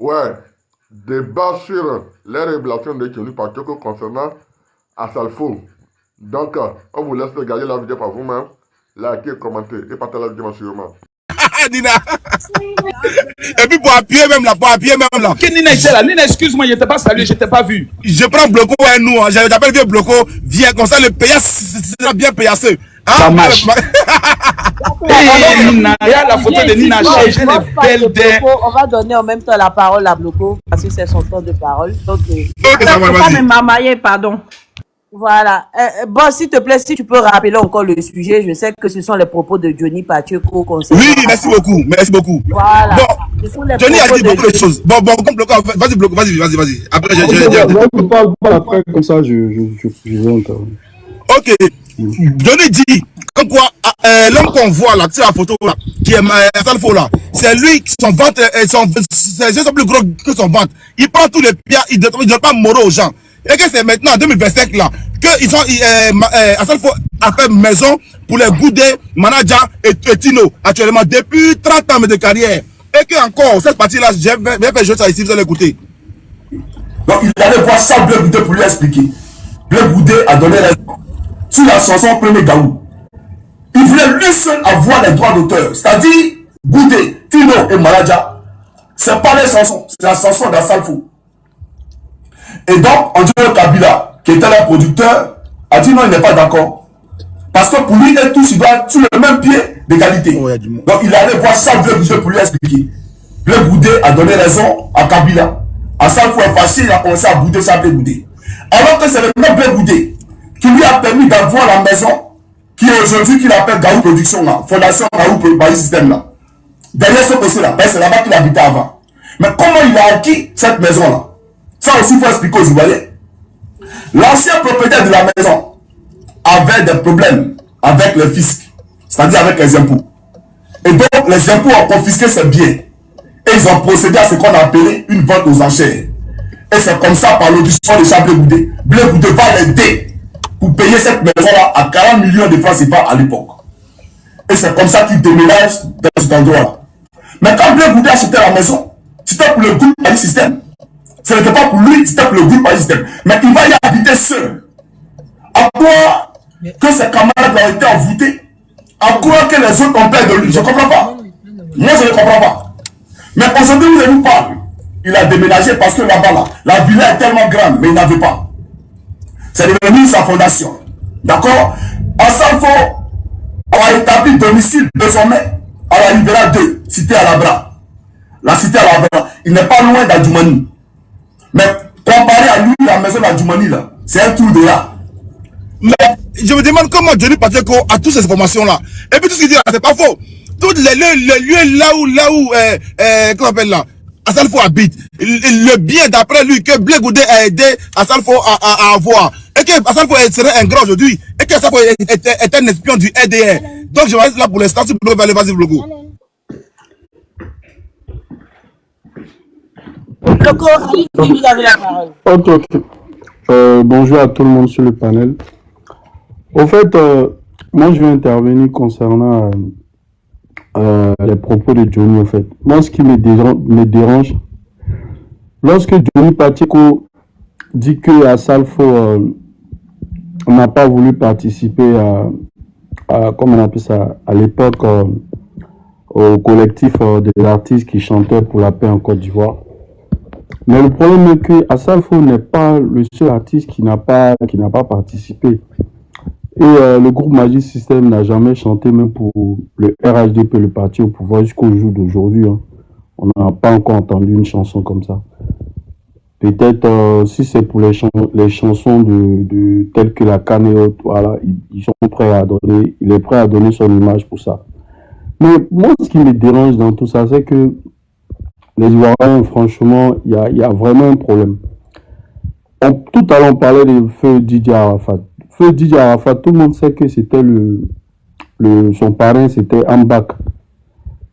Ouais, débat sur les révélations de Johnny Pacheco concernant Asalfo. Donc, on vous laisse regarder la vidéo par vous-même, liker, commenter et partager la vidéo sûrement. Nina. Et puis pour appuyer même là, Ok, Nina était là. Nina, excuse-moi, je ne t'ai pas salué, je ne t'ai pas vu. Je prends Bloco et nous, j'appelle vieux Bloco, viens comme ça, le payas sera bien payaseux. Hein? Ça marche. Hey, Nina, il y a la photo de Nina Chez, j'ai les belles dents. On va donner en même temps la parole à Bloco, parce que c'est son temps de parole. Donc, ok, ça va, vas-y. Mamaye, pardon. Voilà. Bon, s'il te plaît, si tu peux rappeler encore le sujet, je sais que ce sont les propos de Johnny Pacheco concernant... Oui, merci beaucoup, merci beaucoup. Voilà. Bon, Johnny a dit beaucoup de choses. Bon, comme Bloco, vas-y Bloco, vas-y. Après, je parle pas après, comme ça, je vais encore. Ok. Johnny dit, comme quoi, l'homme qu'on voit là, c'est la photo là, qui est Asalfo là, c'est lui, son ventre, ses yeux sont plus gros que son ventre. Il prend tous les pierres, il ne donne pas moro aux gens. Et que c'est maintenant, en 2025 là, que ils ont, Asalfo a fait maison pour les Goudé, Manager et Tino, actuellement, depuis 30 ans de carrière. Et que encore, cette partie-là, je vais faire jouer ça ici, vous allez écouter. Donc il allait voir ça, Bleu Goudé, pour lui expliquer. Bleu Goudé a donné raison sur la chanson Premier Gaou. Il voulait lui seul avoir les droits d'auteur. C'est-à-dire, Goudé, Tino et Manager, c'est pas les chansons, c'est la chanson d'Asalfo. Et donc, André Kabila, qui était le producteur, a dit non, il n'est pas d'accord. Parce que pour lui, et tous, ils doivent être sur le même pied d'égalité. Oh, donc, il allait voir ça, Bleu Goudé, pour lui expliquer. Bleu Goudé a donné raison à Kabila. Asalfo est facile, il a commencé à bouder ça, Bleu Goudé. Alors que c'est le même Bleu Goudé qui lui a permis d'avoir la maison qui est aujourd'hui, qu'il appelle Gaou Production, là, Fondation Gaou Bayi Système, là. Derrière ce côté-là, c'est là-bas qu'il habitait avant. Mais comment il a acquis cette maison-là? Ça aussi, il faut expliquer aux Ivoiriens. L'ancien propriétaire de la maison avait des problèmes avec le fisc, c'est-à-dire avec les impôts. Et donc, les impôts ont confisqué ses biens. Et ils ont procédé à ce qu'on a appelé une vente aux enchères. Et c'est comme ça, par l'audition de Charles Blé Goudé, Blé Goudé va l'aider pour payer cette maison-là à 40 millions de francs CFA à l'époque. Et c'est comme ça qu'il déménage dans cet endroit-là. Mais quand Blé Goudé achetait la maison, c'était pour le groupe Bayi Système. Ce n'était pas pour lui, c'était pour le groupe Bayi Système. Mais il va y habiter seul. À quoi que ses camarades ont été envoûtés? À quoi que les autres ont peur de lui? Je ne comprends pas. Moi, je ne comprends pas. Mais aujourd'hui, je vous parle. Il a déménagé parce que là-bas, là, la villa est tellement grande, mais il n'avait pas. C'est devenu sa fondation. D'accord? Asalfo a établi domicile désormais à la Rivera 2, cité à Labra. La cité à Labra, il n'est pas loin d'Adjoumani. Mais comparé à lui, la maison d'Adjoumani, là, c'est un trou de là. Mais je me demande comment Johnny Pacheco a toutes ces informations-là. Et puis tout ce qu'il dit là, c'est pas faux. Tous les lieux là où, comment on appelle là, Asalfo habite. Le bien d'après lui que Blé Goudé a aidé Asalfo à avoir. Et que Asalfo serait ingrat aujourd'hui. Et que Asalfo est un espion du RDR. Donc je vais rester là pour l'instant. Si vous voulez, vas-y, Bloco. Bloco, vous avez la parole. Ok. Bonjour à tout le monde sur le panel. Au fait, moi je vais intervenir concernant les propos de Johnny. En fait, moi ce qui me dérange, lorsque Johnny Pacheco dit que Asalfo n'a pas voulu participer comment on appelle ça, à l'époque au collectif des artistes qui chantaient pour la paix en Côte d'Ivoire. Mais le problème est que Asalfo n'est pas le seul artiste qui n'a pas participé. Et le groupe Magic System n'a jamais chanté, même pour le RHDP, le parti au pouvoir, jusqu'au jour d'aujourd'hui. Hein. On n'a pas encore entendu une chanson comme ça. Peut-être si c'est pour les chansons de telles que la Canne et autres, voilà, ils sont prêts à donner, il est prêt à donner son image pour ça. Mais moi, ce qui me dérange dans tout ça, c'est que les Ivoiriens, franchement, il y a vraiment un problème. Tout à l'heure, on parlait de Feu Didier Arafat. Feu Didier Arafat, tout le monde sait que c'était son parrain, c'était Ambak.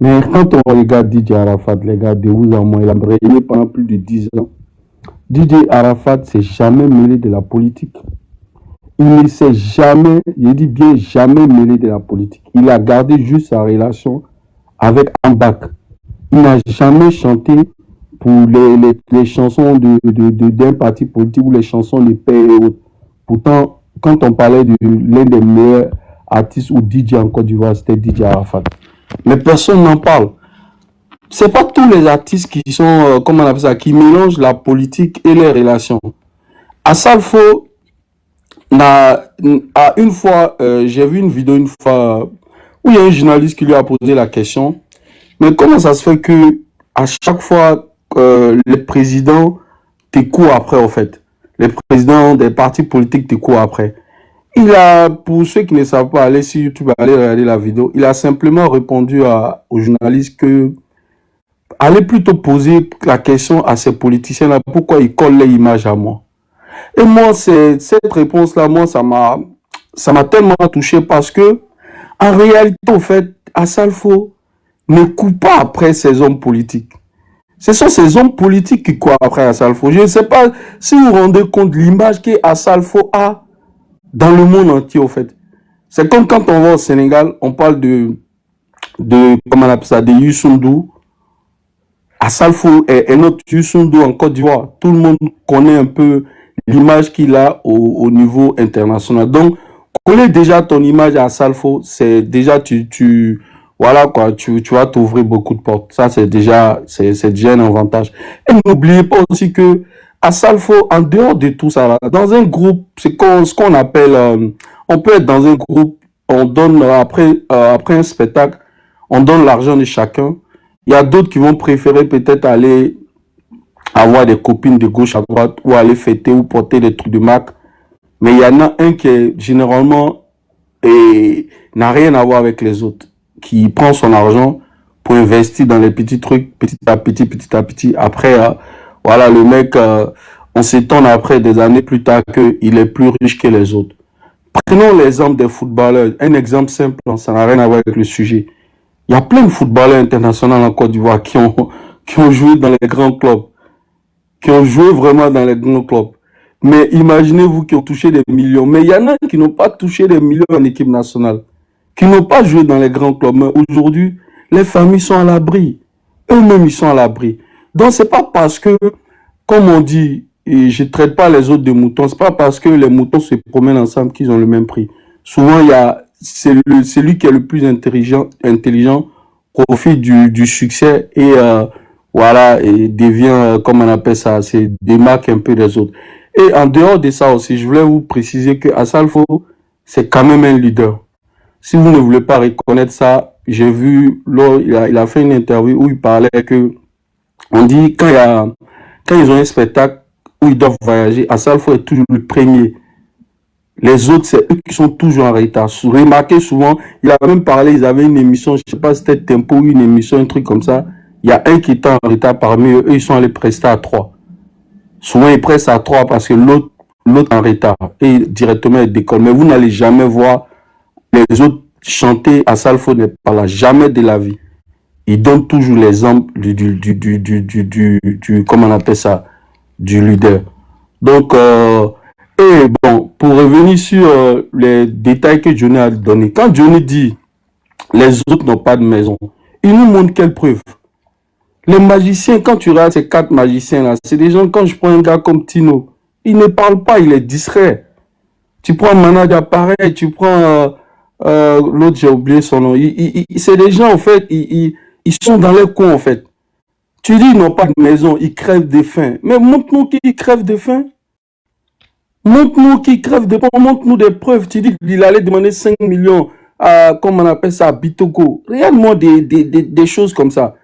Mais quand on regarde Didier Arafat, les gars, de vous à moi, il a régné pendant plus de 10 ans. Didier Arafat s'est jamais mêlé de la politique. Il ne s'est jamais, je dis bien jamais mêlé de la politique. Il a gardé juste sa relation avec Ambak. Il n'a jamais chanté pour les chansons d'un parti politique ou les chansons de paix et autres. Pourtant, quand on parlait de l'un des meilleurs artistes ou DJ en Côte d'Ivoire, c'était DJ Arafat. Mais personne n'en parle. C'est pas tous les artistes qui sont, comment on appelle ça, qui mélangent la politique et les relations. Assalfo une fois, j'ai vu une vidéo une fois où il y a un journaliste qui lui a posé la question, mais comment ça se fait que à chaque fois les présidents te courent après, en fait, les présidents des partis politiques te courent après. Il a, pour ceux qui ne savent pas, aller sur YouTube, aller regarder la vidéo, il a simplement répondu au journaliste que allez plutôt poser la question à ces politiciens-là, pourquoi ils collent les images à moi. Et moi, cette réponse-là, moi, ça m'a tellement touché parce que, en réalité, au fait, Assalfo ne court pas après ces hommes politiques. Ce sont ces hommes politiques qui courent après Assalfo. Je ne sais pas si vous vous rendez compte de l'image qu'Assalfo a dans le monde entier, au fait. C'est comme quand on va au Sénégal, on parle comment on appelle ça, de Youssou N'Dour. Assalfo est notre Youssou N'Dour en Côte d'Ivoire. Tout le monde connaît un peu l'image qu'il a au niveau international. Donc, connais déjà ton image à Assalfo, c'est déjà, voilà quoi, tu vas t'ouvrir beaucoup de portes. Ça, c'est déjà un avantage. Et n'oubliez pas aussi que Assalfo, en dehors de tout ça, là, dans un groupe, c'est ce qu'on appelle, on peut être dans un groupe, on donne, après un spectacle, on donne l'argent de chacun. Il y a d'autres qui vont préférer peut-être aller avoir des copines de gauche à droite ou aller fêter ou porter des trucs de marque. Mais il y en a un qui est généralement n'a rien à voir avec les autres, qui prend son argent pour investir dans les petits trucs, petit à petit. Après, voilà, le mec, on s'étonne après des années plus tard qu'il est plus riche que les autres. Prenons l'exemple des footballeurs. Un exemple simple, ça n'a rien à voir avec le sujet. Il y a plein de footballeurs internationaux en Côte d'Ivoire qui ont joué dans les grands clubs, qui ont joué vraiment dans les grands clubs. Mais imaginez-vous qui ont touché des millions. Mais il y en a qui n'ont pas touché des millions en équipe nationale, qui n'ont pas joué dans les grands clubs. Mais aujourd'hui, les familles sont à l'abri. Eux-mêmes, ils sont à l'abri. Donc, c'est pas parce que, comme on dit, et je traite pas les autres de moutons, c'est pas parce que les moutons se promènent ensemble qu'ils ont le même prix. Souvent, c'est lui qui est le plus intelligent profite du succès et voilà, et devient, comme on appelle ça, c'est démarque un peu des autres. Et en dehors de ça aussi, je voulais vous préciser que Assalfo, c'est quand même un leader. Si vous ne voulez pas reconnaître ça, j'ai vu, il a fait une interview où il parlait que, on dit, quand ils ont un spectacle où ils doivent voyager, Assalfo est toujours le premier. Les autres, c'est eux qui sont toujours en retard. Remarquez souvent, il a même parlé, ils avaient une émission, je ne sais pas si c'était Tempo ou une émission, un truc comme ça. Il y a un qui était en retard parmi eux, ils sont allés prester à 3. Souvent, ils prestent à 3 parce que l'autre en retard. Et directement, il décolle. Mais vous n'allez jamais voir les autres chanter. Assalfo n'est pas là, jamais de la vie. Il donne toujours l'exemple comment on appelle ça, du leader. Donc, et bon, pour revenir sur les détails que Johnny a donnés, quand Johnny dit les autres n'ont pas de maison, il nous montre quelle preuve. Les magiciens, quand tu regardes ces 4 magiciens-là, c'est des gens, quand je prends un gars comme Tino, il ne parle pas, il est discret. Tu prends Manager pareil, tu prends l'autre, j'ai oublié son nom. C'est des gens, en fait, ils sont dans les coins, en fait. Tu dis, ils n'ont pas de maison, ils crèvent de faim. Mais montre-nous qu'ils crèvent de faim. Montre-nous qu'ils crèvent de faim, montre-nous des preuves. Tu dis qu'il allait demander 5 millions à, comment on appelle ça, à Bitoko. Réellement des choses comme ça.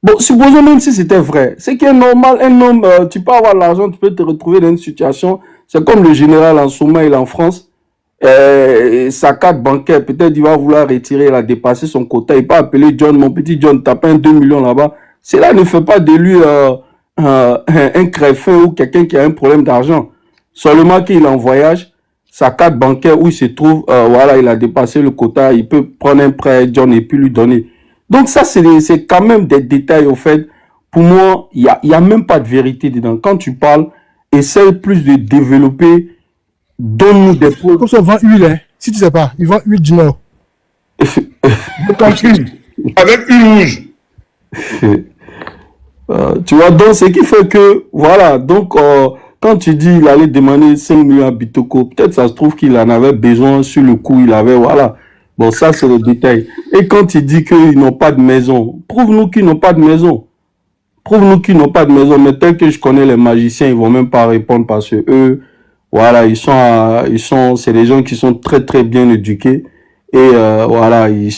Bon, supposons même si c'était vrai. C'est qu'il est normal, un homme, tu peux avoir l'argent, tu peux te retrouver dans une situation. C'est comme le général en Souma, il est en France. Sa carte bancaire, peut-être il va vouloir retirer, il a dépassé son quota. Il peut appeler John, mon petit John, t'as pas un 2 millions là-bas. Cela ne fait pas de lui un crève-faim ou quelqu'un qui a un problème d'argent. Seulement qu'il est en voyage, sa carte bancaire où il se trouve, voilà, il a dépassé le quota, il peut prendre un prêt, John, et puis lui donner. Donc ça, c'est quand même des détails, au fait. Pour moi, il y a même pas de vérité dedans. Quand tu parles, essaye plus de développer, donne-nous des preuves. Comme ça, on vend huile, hein. Si tu sais pas, ils vendent huile du Nord. Avec huile rouge. Tu vois, donc ce qui fait que, voilà, donc quand tu dis il allait demander 5 millions à Bitoko, peut-être ça se trouve qu'il en avait besoin sur le coup, il avait, voilà. Bon, ça c'est le détail. Et quand tu dis qu'ils n'ont pas de maison, prouve-nous qu'ils n'ont pas de maison. Prouve-nous qu'ils n'ont pas de maison, mais tel que je connais les magiciens, ils vont même pas répondre parce que eux, voilà, c'est des gens qui sont très très bien éduqués et voilà, ils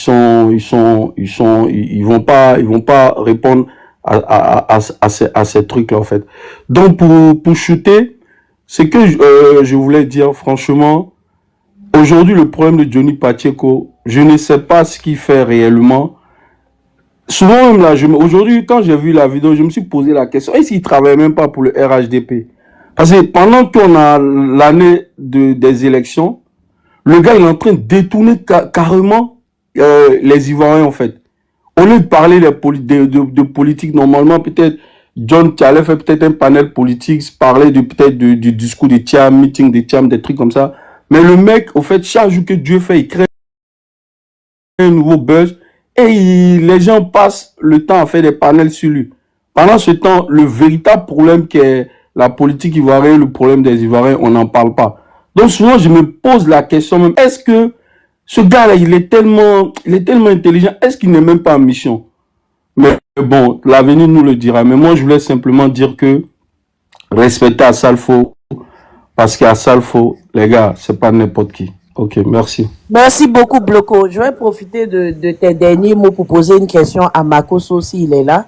vont pas répondre à ces trucs-là en fait. Donc pour shooter, ce que je voulais dire franchement, aujourd'hui le problème de Johnny Pacheco, je ne sais pas ce qu'il fait réellement. Souvent même là, aujourd'hui quand j'ai vu la vidéo, je me suis posé la question, est-ce qu'il travaille même pas pour le RHDP? Parce que pendant qu'on a l'année des élections, le gars il est en train de détourner carrément les Ivoiriens en fait. Au lieu de parler de politique, normalement peut-être John Tchale fait peut-être un panel politique, parler peut-être du discours des Tiam, meeting des Tiam, des trucs comme ça. Mais le mec, au fait, chaque jour que Dieu fait, il crée un nouveau buzz et les gens passent le temps à faire des panels sur lui. Pendant ce temps, le véritable problème qui est la politique ivoirienne, le problème des Ivoiriens, on n'en parle pas. Donc souvent, je me pose la question même, est-ce que ce gars-là, il est tellement intelligent, est-ce qu'il n'est même pas en mission? Mais bon, l'avenir nous le dira. Mais moi, je voulais simplement dire que respectez Assalfo, parce qu'à Assalfo, les gars, c'est pas n'importe qui. Ok, merci. Merci beaucoup, Bloco. Je vais profiter de tes derniers mots pour poser une question à Makoso s'il est là.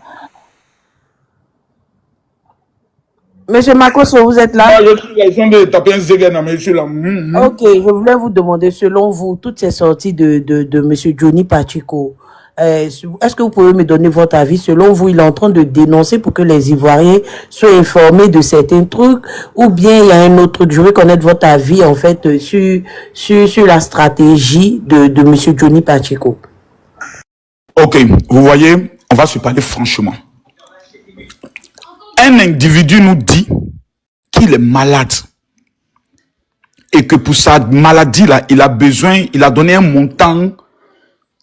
Monsieur Makoso, vous êtes là? Moi, je suis raison de taper un zégan, mais je suis là. Ok, je voulais vous demander, selon vous, toutes ces sorties de monsieur Johnny Pacheco, est-ce que vous pouvez me donner votre avis? Selon vous, il est en train de dénoncer pour que les Ivoiriens soient informés de certains trucs, ou bien il y a un autre truc? Je veux connaître votre avis, en fait, sur la stratégie de monsieur Johnny Pacheco. Ok, vous voyez, on va se parler franchement. Un individu nous dit qu'il est malade et que pour sa maladie-là, il a besoin, il a donné un montant,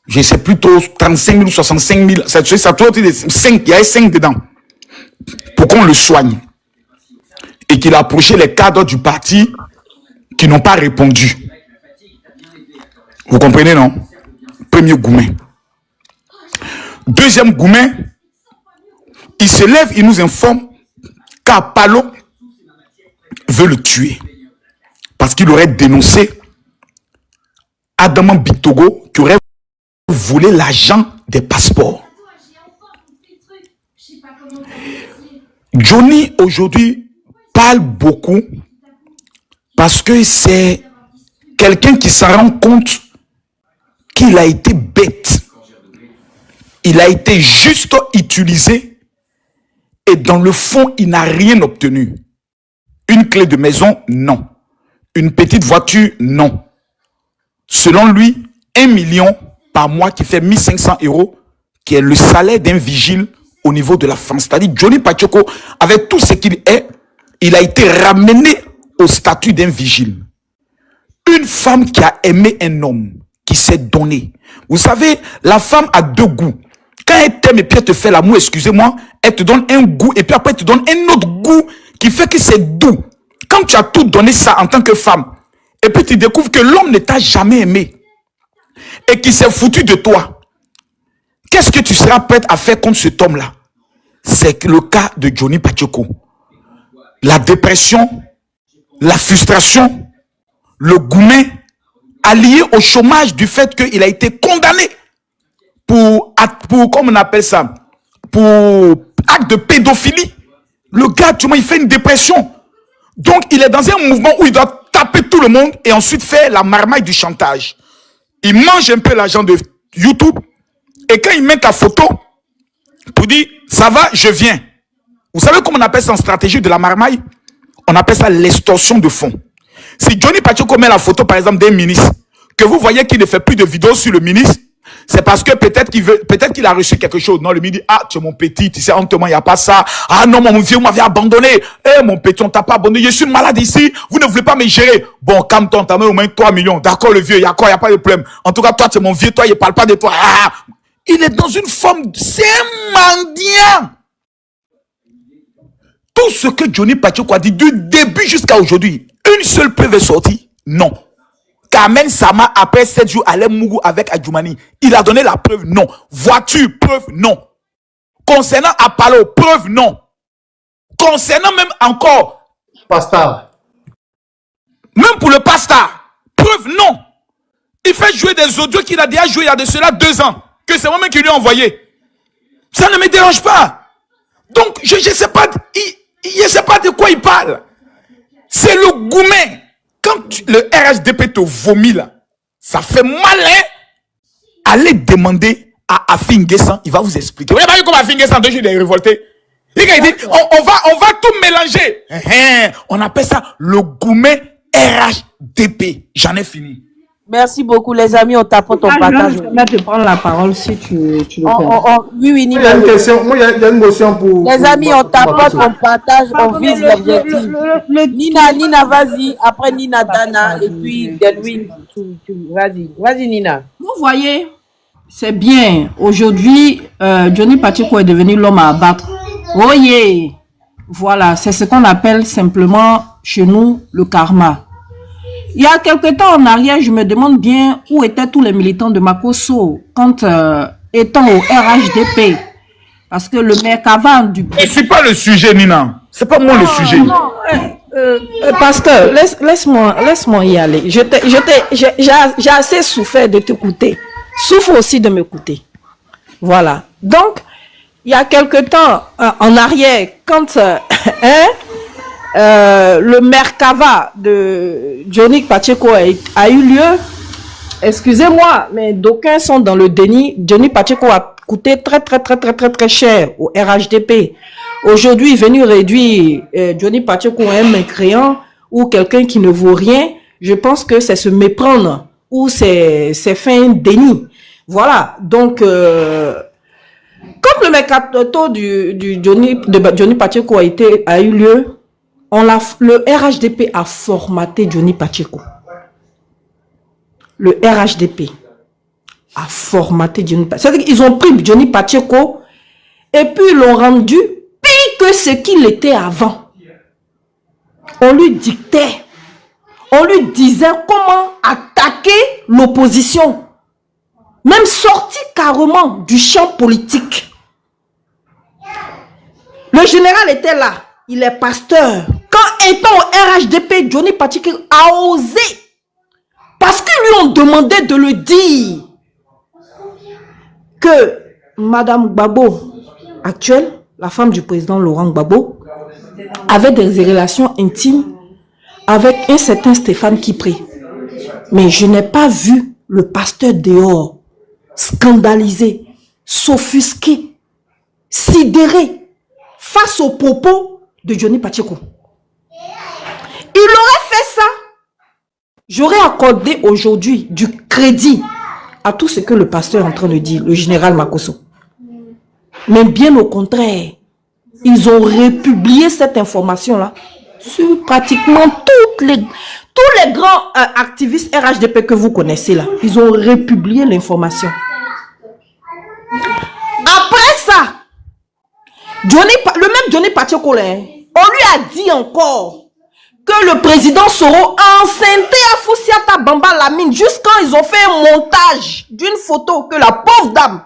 je sais plutôt 35 000 ou 65 000, ça doit être 5, il y a 5 dedans, pour qu'on le soigne. Et qu'il a approché les cadres du parti qui n'ont pas répondu. Vous comprenez, non? Premier Goumen. Deuxième Goumen, il se lève, il nous informe qu'Apalo veut le tuer. Parce qu'il aurait dénoncé Adama Bitogo qui aurait volé l'argent des passeports. Johnny aujourd'hui parle beaucoup parce que c'est quelqu'un qui s'en rend compte qu'il a été bête. Il a été juste utilisé et dans le fond, il n'a rien obtenu. Une clé de maison, non. Une petite voiture, non. Selon lui, 1 million par mois qui fait 1500 €, qui est le salaire d'un vigile au niveau de la France. C'est-à-dire Johnny Pacheco, avec tout ce qu'il est, il a été ramené au statut d'un vigile. Une femme qui a aimé un homme, qui s'est donné. Vous savez, la femme a deux goûts. Quand elle t'aime et puis elle te fait l'amour, excusez-moi, elle te donne un goût et puis après elle te donne un autre goût qui fait que c'est doux. Quand tu as tout donné ça en tant que femme, et puis tu découvres que l'homme ne t'a jamais aimé et qu'il s'est foutu de toi, qu'est-ce que tu seras prête à faire contre cet homme-là? C'est le cas de Johnny Pacheco. La dépression, la frustration, le Goumen, allié au chômage du fait qu'il a été condamné pour, comment on appelle ça, pour acte de pédophilie. Le gars, tu vois, il fait une dépression. Donc, il est dans un mouvement où il doit taper tout le monde et ensuite faire la marmaille du chantage. Il mange un peu l'argent de YouTube et quand il met ta photo pour dire, ça va, je viens. Vous savez comment on appelle ça en stratégie de la marmaille? On appelle ça l'extorsion de fonds. Si Johnny Pacheco met la photo, par exemple, d'un ministre, que vous voyez qu'il ne fait plus de vidéos sur le ministre, c'est parce que peut-être qu'il a reçu quelque chose. Non, le ministre dit, ah, tu es mon petit, tu sais, hontement, il n'y a pas ça. Ah non, mon vieux, vous m'avez abandonné. Eh, mon petit, on t'a pas abandonné. Je suis malade ici, vous ne voulez pas me gérer. Bon, calme-toi, t'as au moins 3 millions. D'accord, le vieux, il y a quoi, il n'y a pas de problème. En tout cas, toi, tu es mon vieux, toi, il ne parle pas de toi. Ah, il est dans une forme, c'est un mendiant. Tout ce que Johnny Pacheco a dit du début jusqu'à aujourd'hui, une seule preuve est sortie? Non. Carmen Sama, après 7 jours, allait Mougou avec Adjoumani. Il a donné la preuve? Non. Voiture, preuve? Non. Concernant Apollo, preuve? Non. Concernant même encore Pasteur. même pour le pasta, preuve? Non. Il fait jouer des audios qu'il a déjà joué il y a de cela 2 ans, que c'est moi-même qui lui ai envoyé. Ça ne me dérange pas. Donc, je ne sais pas, je sais pas de quoi il parle. C'est le goumet. Quand le RHDP te vomit là, ça fait mal, hein? Allez demander à Afinguessan, il va vous expliquer. Vous n'avez pas vu comme Afinguessan, 2 jours, il est révolté. Il dit, on va tout mélanger. On appelle ça le goumet RHDP. J'en ai fini. Merci beaucoup, les amis. On t'apporte ton partage. Je vais te permettre de prendre la parole si tu le fais. Oui, Il y a une question, moi, il y a une motion pour... Les amis, on t'apporte, on partage, on vise l'objectif. Nina, vas-y. Après Nina, Dana, et puis Delwin. Vas-y, Nina. Vous voyez, c'est bien. Aujourd'hui, Johnny Pacheco est devenu l'homme à abattre. Voyez, voilà, c'est ce qu'on appelle simplement chez nous le karma. Il y a quelque temps en arrière, je me demande bien où étaient tous les militants de Makosso quand étant au RHDP. Parce que le Merkava du... Et c'est pas le sujet, Nina. C'est pas moi le sujet. Non, Pasteur, laisse-moi y aller. J'ai assez souffert de t'écouter. Souffre aussi de m'écouter. Voilà. Donc, il y a quelque temps en arrière, quand le Merkava de Johnny Pacheco a eu lieu, excusez-moi, mais d'aucuns sont dans le déni. Johnny Pacheco a coûté très cher au RHDP. Aujourd'hui, venu réduire Johnny Pacheco à un mécréant ou quelqu'un qui ne vaut rien, je pense que c'est se méprendre ou c'est faire un déni. Voilà. Donc, quand le mercato de Johnny Pacheco a eu lieu, le RHDP a formaté Johnny Pacheco. Le RHDP a formaté Johnny Pacheco. C'est-à-dire qu'ils ont pris Johnny Pacheco et puis ils l'ont rendu pire que ce qu'il était avant. On lui dictait, on lui disait comment attaquer l'opposition. Même sorti carrément du champ politique. Le général était là. Il est pasteur. Quand étant au RHDP, Johnny Pacheco a osé. Parce qu'ils lui ont demandé de le dire. Que Madame Gbagbo, actuelle, la femme du président Laurent Gbagbo, avait des relations intimes avec un certain Stéphane Kipré. Mais je n'ai pas vu le pasteur dehors scandalisé, s'offusqué, sidéré face aux propos de Johnny Pacheco. Il aurait fait ça. J'aurais accordé aujourd'hui du crédit à tout ce que le pasteur est en train de dire, le général Makosso. Mais bien au contraire, ils ont republié cette information-là sur pratiquement tous les grands activistes RHDP que vous connaissez là. Ils ont republié l'information. Après ça, le même Johnny Pacheco, on lui a dit encore que le président Soro enceinté à Foussiata Bamba Lamine, jusqu'à ils ont fait un montage d'une photo que la pauvre dame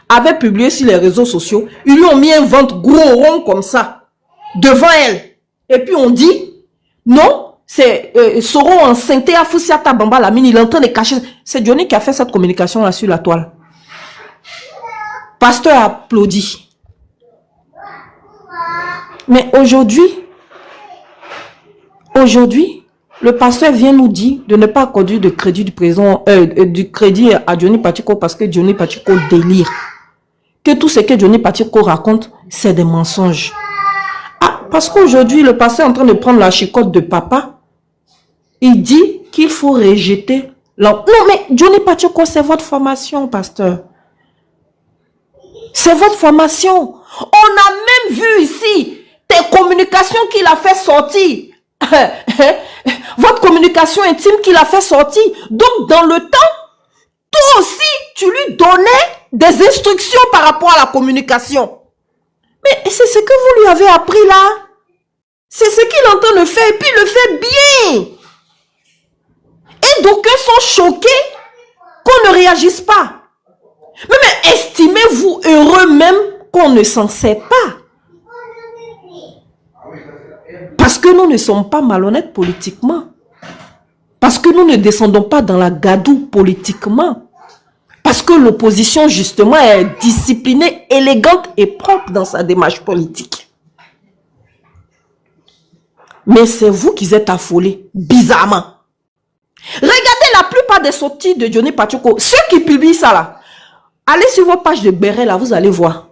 avait publiée sur les réseaux sociaux. Ils lui ont mis un ventre gros rond comme ça devant elle. Et puis on dit, non, c'est Soro enceinté à Foussiata Bamba Lamine, il est en train de cacher. C'est Johnny qui a fait cette communication là sur la toile. Pasteur applaudit. Mais aujourd'hui, le pasteur vient nous dire de ne pas accorder de crédit du crédit à Johnny Pacheco parce que Johnny Pacheco délire. Que tout ce que Johnny Pacheco raconte, c'est des mensonges. Ah, parce qu'aujourd'hui, le pasteur est en train de prendre la chicotte de papa. Il dit qu'il faut rejeter. Non, mais Johnny Pacheco, c'est votre formation, pasteur. C'est votre formation. On a même vu ici tes communications qu'il a fait sortir. Votre communication intime qu'il a fait sortir. Donc, dans le temps, toi aussi, tu lui donnais des instructions par rapport à la communication. Mais c'est ce que vous lui avez appris là. C'est ce qu'il est en train de faire et puis il le fait bien. Et d'aucuns sont choqués qu'on ne réagisse pas. Mais estimez-vous heureux même qu'on ne s'en sert pas. Parce que nous ne sommes pas malhonnêtes politiquement. Parce que nous ne descendons pas dans la gadoue politiquement. Parce que l'opposition, justement, est disciplinée, élégante et propre dans sa démarche politique. Mais c'est vous qui êtes affolés, bizarrement. Regardez la plupart des sorties de Johnny Pacheco. Ceux qui publient ça là, allez sur vos pages de Béret là, vous allez voir.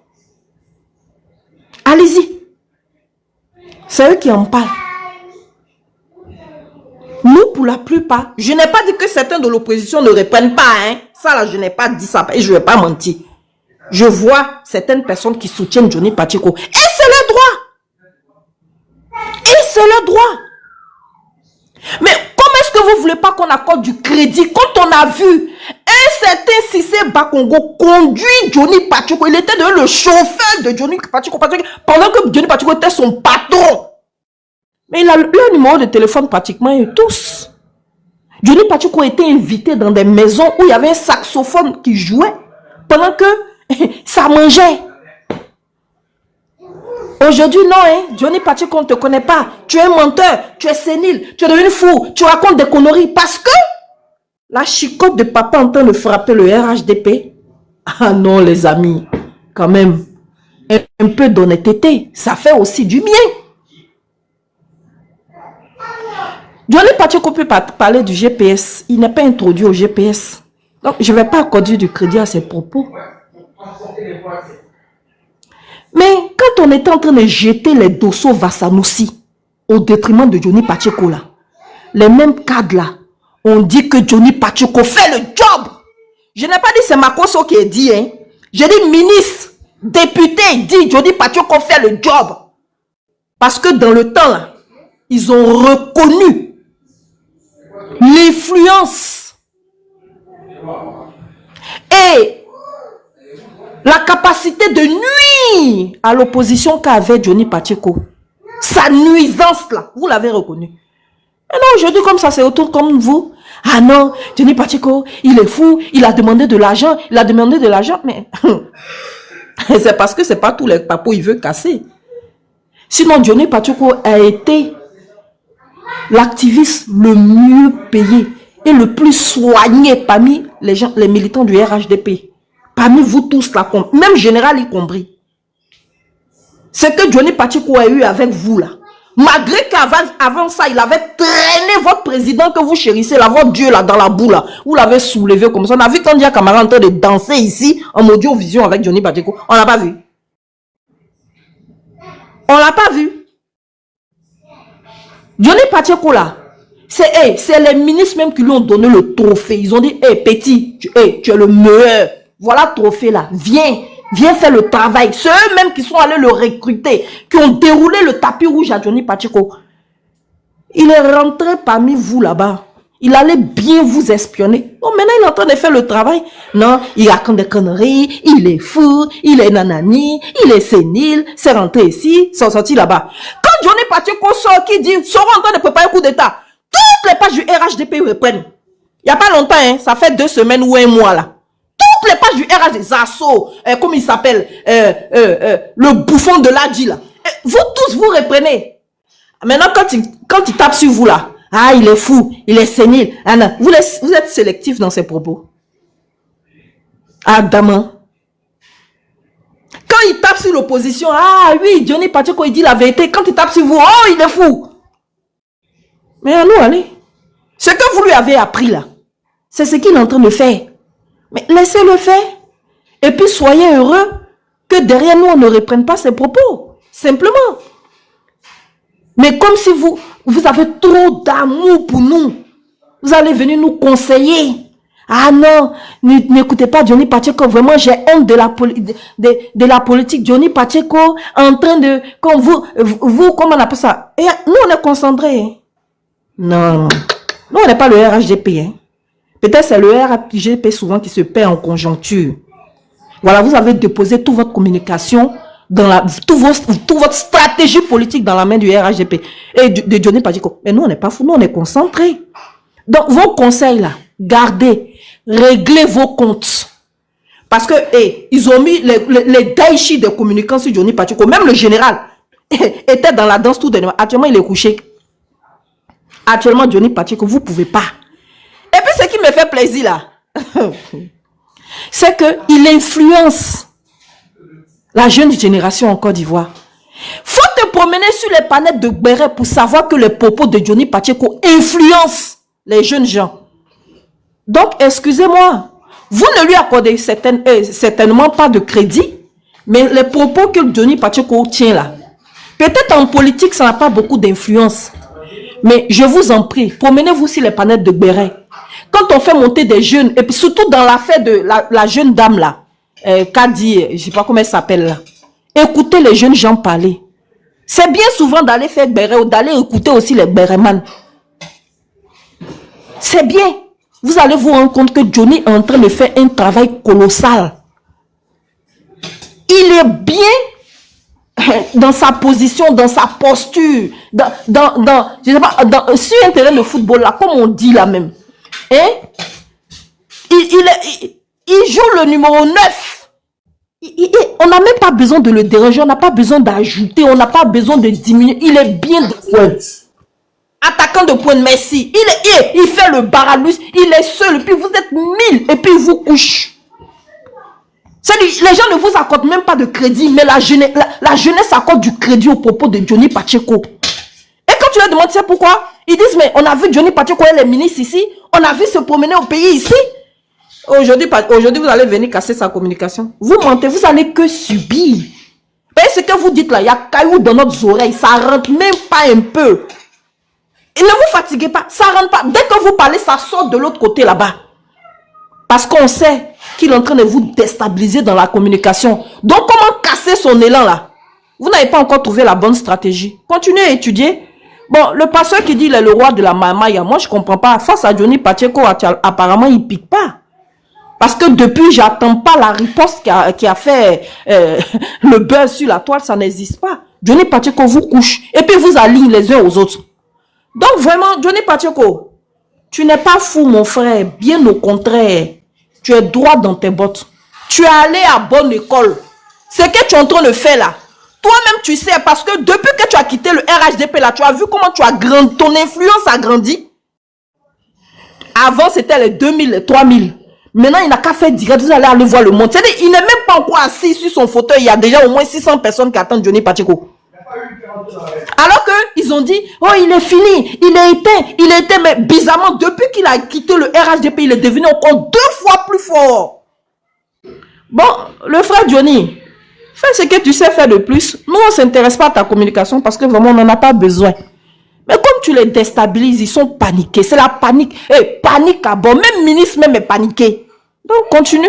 Allez-y. C'est eux qui en parlent. Nous, pour la plupart, je n'ai pas dit que certains de l'opposition ne reprennent pas. Hein. Ça là, je n'ai pas dit ça et je ne vais pas mentir. Je vois certaines personnes qui soutiennent Johnny Pacheco. Et c'est leur droit. Et c'est leur droit. Mais comment est-ce que vous ne voulez pas qu'on accorde du crédit quand on a vu un certain Cissé Bakongo conduire Johnny Pacheco? Il était le chauffeur de Johnny Pacheco pendant que Johnny Pacheco était son patron. Mais il a le numéro de téléphone pratiquement et tous. Johnny Pacheco était invité dans des maisons où il y avait un saxophone qui jouait pendant que ça mangeait. Aujourd'hui, non, hein? Johnny Pacheco, on ne te connaît pas. Tu es un menteur, tu es sénile, tu es devenu fou, tu racontes des conneries parce que la chicotte de papa en train de frapper le RHDP. Ah non, les amis, quand même, un peu d'honnêteté, ça fait aussi du bien. Johnny Pacheco peut parler du GPS. Il n'est pas introduit au GPS. Donc, je ne vais pas accorder du crédit à ses propos. Mais quand on était en train de jeter les dossiers Vassanoussi au détriment de Johnny Pacheco là, les mêmes cadres là, on dit que Johnny Pacheco fait le job. Je n'ai pas dit c'est Makoso qui est dit, hein. J'ai dit ministre, député, dit Johnny Pacheco fait le job. Parce que dans le temps là, ils ont reconnu l'influence et la capacité de nuire à l'opposition qu'avait Johnny Pacheco. Sa nuisance là, vous l'avez reconnu. Et non, aujourd'hui comme ça, c'est autour comme vous. Ah non, Johnny Pacheco, il est fou, il a demandé de l'argent, mais c'est parce que c'est pas tous les papos il veut casser. Sinon, Johnny Pacheco a été l'activiste le mieux payé et le plus soigné parmi les gens, les militants du RHDP. Parmi vous tous là, même général y compris. Ce que Johnny Pacheco a eu avec vous là, malgré qu'avant ça, il avait traîné votre président que vous chérissez là, votre Dieu là, dans la boue là, vous l'avez soulevé comme ça. On a vu quand il y a Camara en train de danser ici, en audio-vision avec Johnny Pacheco. On l'a pas vu. On l'a pas vu. Johnny Pacheco là, c'est les ministres même qui lui ont donné le trophée. Ils ont dit, petit, tu es le meilleur. Voilà le trophée là, viens faire le travail. C'est eux-mêmes qui sont allés le recruter, qui ont déroulé le tapis rouge à Johnny Pacheco. Il est rentré parmi vous là-bas. Il allait bien vous espionner. Bon, maintenant il est en train de faire le travail. Non, il raconte des conneries, il est fou, il est nanani, il est sénile, c'est rentré ici, c'est sorti là-bas. Quand Johnny Pacheco sort, qui dit, seront en train de préparer un coup d'état, toutes les pages du RHDP reprennent. Il n'y a pas longtemps, hein, ça fait 2 semaines ou 1 mois là. Toutes les pages du RHDP, Zasso, comme il s'appelle, le bouffon de l'Adji là. Vous tous, vous reprenez. Maintenant, quand il tape sur vous là, ah, il est fou, il est sénile. Ah, non. Vous êtes sélectif dans ses propos. Ah, Daman. Quand il tape sur l'opposition, ah oui, Johnny Pacheco, il dit la vérité. Quand il tape sur vous, oh, il est fou. Mais à nous, allez. Ce que vous lui avez appris là, c'est ce qu'il est en train de faire. Mais laissez-le faire. Et puis soyez heureux que derrière nous, on ne reprenne pas ses propos. Simplement. Mais comme si vous avez trop d'amour pour nous. Vous allez venir nous conseiller. Ah non, n'écoutez pas Johnny Pacheco. Vraiment, j'ai honte de la politique. Johnny Pacheco en train de... Comme vous comment on appelle ça? Et nous, on est concentrés. Hein? Non. Nous, on n'est pas le RHDP. Hein? Peut-être c'est le RHDP souvent qui se perd en conjoncture. Voilà, vous avez déposé toute votre communication toute votre stratégie politique dans la main du RHDP et de Johnny Pacheco. Mais nous, on n'est pas fous, nous, on est concentrés. Donc, vos conseils là, gardez, réglez vos comptes. Parce que, ils ont mis les daichi de communicants sur Johnny Pacheco. Même le général était dans la danse tout de même. Actuellement, il est couché. Actuellement, Johnny Pacheco, vous ne pouvez pas. Et puis, ce qui me fait plaisir là, c'est qu'il influence la jeune génération en Côte d'Ivoire. Faut te promener sur les panneaux de Béret pour savoir que les propos de Johnny Pacheco influencent les jeunes gens. Donc, excusez-moi, vous ne lui accordez certainement pas de crédit, mais les propos que Johnny Pacheco tient là, peut-être en politique, ça n'a pas beaucoup d'influence. Mais je vous en prie, promenez-vous sur les panneaux de Béret. Quand on fait monter des jeunes, et puis surtout dans l'affaire de la jeune dame là, Kadi, je ne sais pas comment elle s'appelle là, écoutez les jeunes gens parler. C'est bien souvent d'aller faire Béret ou d'aller écouter aussi les Béréman. C'est bien. Vous allez vous rendre compte que Johnny est en train de faire un travail colossal. Il est bien dans sa position, dans sa posture, je sais pas, sur un terrain de football là, comme on dit là même. Hein? Il joue le numéro 9. On n'a même pas besoin de le déranger, on n'a pas besoin d'ajouter, on n'a pas besoin de diminuer. Il est bien de pointe. Attaquant de pointe, merci. Il fait le baralus, il est seul, et puis vous êtes 1000, et puis il vous couche. Les gens ne vous accordent même pas de crédit, mais la jeunesse accorde du crédit au propos de Johnny Pacheco. Et quand tu leur demandes, c'est pourquoi? Ils disent, mais on a vu Johnny Pacheco et les ministres ici, on a vu se promener au pays ici. Aujourd'hui, vous allez venir casser sa communication. Vous mentez, vous allez que subir. Et ce que vous dites là, il y a caillou dans notre oreille, ça rentre même pas un peu. Et ne vous fatiguez pas, ça rentre pas. Dès que vous parlez, ça sort de l'autre côté là-bas. Parce qu'on sait qu'il est en train de vous déstabiliser dans la communication. Donc, comment casser son élan là? Vous n'avez pas encore trouvé la bonne stratégie. Continuez à étudier. Bon, le pasteur qui dit il est le roi de la Mamaya, moi je comprends pas. Face à Johnny Pacheco, apparemment il pique pas. Parce que depuis, j'attends pas la riposte qui a fait le buzz sur la toile, ça n'existe pas. Johnny Pacheco vous couche et puis vous aligne les uns aux autres. Donc vraiment, Johnny Pacheco, tu n'es pas fou mon frère, bien au contraire. Tu es droit dans tes bottes. Tu es allé à bonne école. Ce que tu es en train de faire là, toi-même tu sais, parce que depuis que tu as quitté le RHDP là, tu as vu comment tu as grandi, ton influence a grandi. Avant c'était les 2000, les 3000. Maintenant, il n'a qu'à faire direct, vous allez aller voir le monde. C'est-à-dire, il n'est même pas encore assis sur son fauteuil. Il y a déjà au moins 600 personnes qui attendent Johnny Pacheco. Alors qu'ils ont dit, oh, il est fini, il est éteint. Mais bizarrement, depuis qu'il a quitté le RHDP, il est devenu encore 2 fois plus fort. Bon, le frère Johnny, fais ce que tu sais faire de plus. Nous, on ne s'intéresse pas à ta communication parce que vraiment, on n'en a pas besoin. Mais comme tu les déstabilises, ils sont paniqués. C'est la panique. Panique à bord. Même ministre même est paniqué. Donc, continue.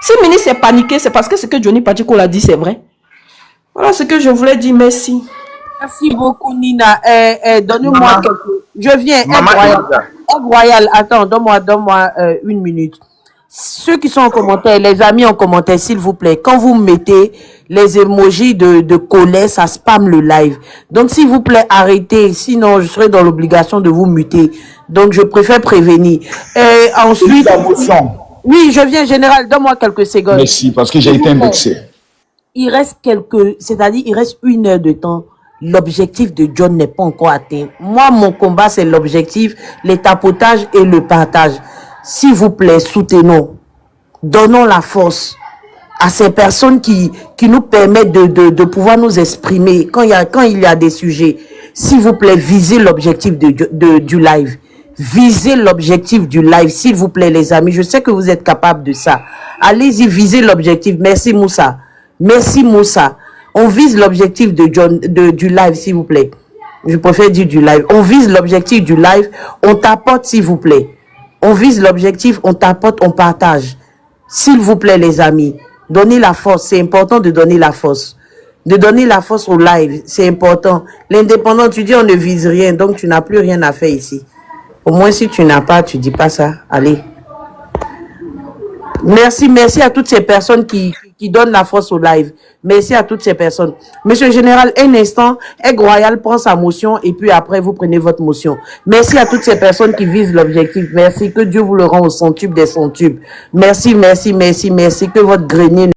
Si le ministre est paniqué, c'est parce que ce que Johnny Pacheco l'a dit, c'est vrai. Voilà ce que je voulais dire. Merci. Merci beaucoup, Nina. Donne-moi quelques... Je viens. Egg Royal. Attends, donne-moi 1 minute. Ceux qui sont en commentaire, les amis en commentaire, s'il vous plaît, quand vous mettez les emojis de colère, ça spam le live. Donc, s'il vous plaît, arrêtez. Sinon, je serai dans l'obligation de vous muter. Donc, je préfère prévenir. Ensuite... Oui, je viens, général. Donne-moi quelques secondes. Merci, parce que j'ai été indexé. Il reste c'est-à-dire, il reste 1 heure de temps. L'objectif de John n'est pas encore atteint. Moi, mon combat, c'est l'objectif, les tapotages et le partage. S'il vous plaît, soutenons. Donnons la force à ces personnes qui nous permettent de pouvoir nous exprimer quand il y a des sujets. S'il vous plaît, visez l'objectif du live. Visez l'objectif du live, s'il vous plaît, les amis. Je sais que vous êtes capables de ça. Allez-y, visez l'objectif. Merci, Moussa. Merci, Moussa. On vise l'objectif du live, s'il vous plaît. Je préfère dire du live. On vise l'objectif du live. On tapote, s'il vous plaît. On vise l'objectif, on tapote, on partage. S'il vous plaît, les amis. Donnez la force. C'est important de donner la force. De donner la force au live. C'est important. L'indépendant, tu dis on ne vise rien. Donc, tu n'as plus rien à faire ici. Au moins, si tu n'as pas, tu dis pas ça. Allez. Merci, merci à toutes ces personnes qui donnent la force au live. Merci à toutes ces personnes. Monsieur le Général, un instant, Aigle Royal prend sa motion et puis après, vous prenez votre motion. Merci à toutes ces personnes qui visent l'objectif. Merci, que Dieu vous le rend au centuple des centuples. Merci, merci, merci, merci, que votre grenier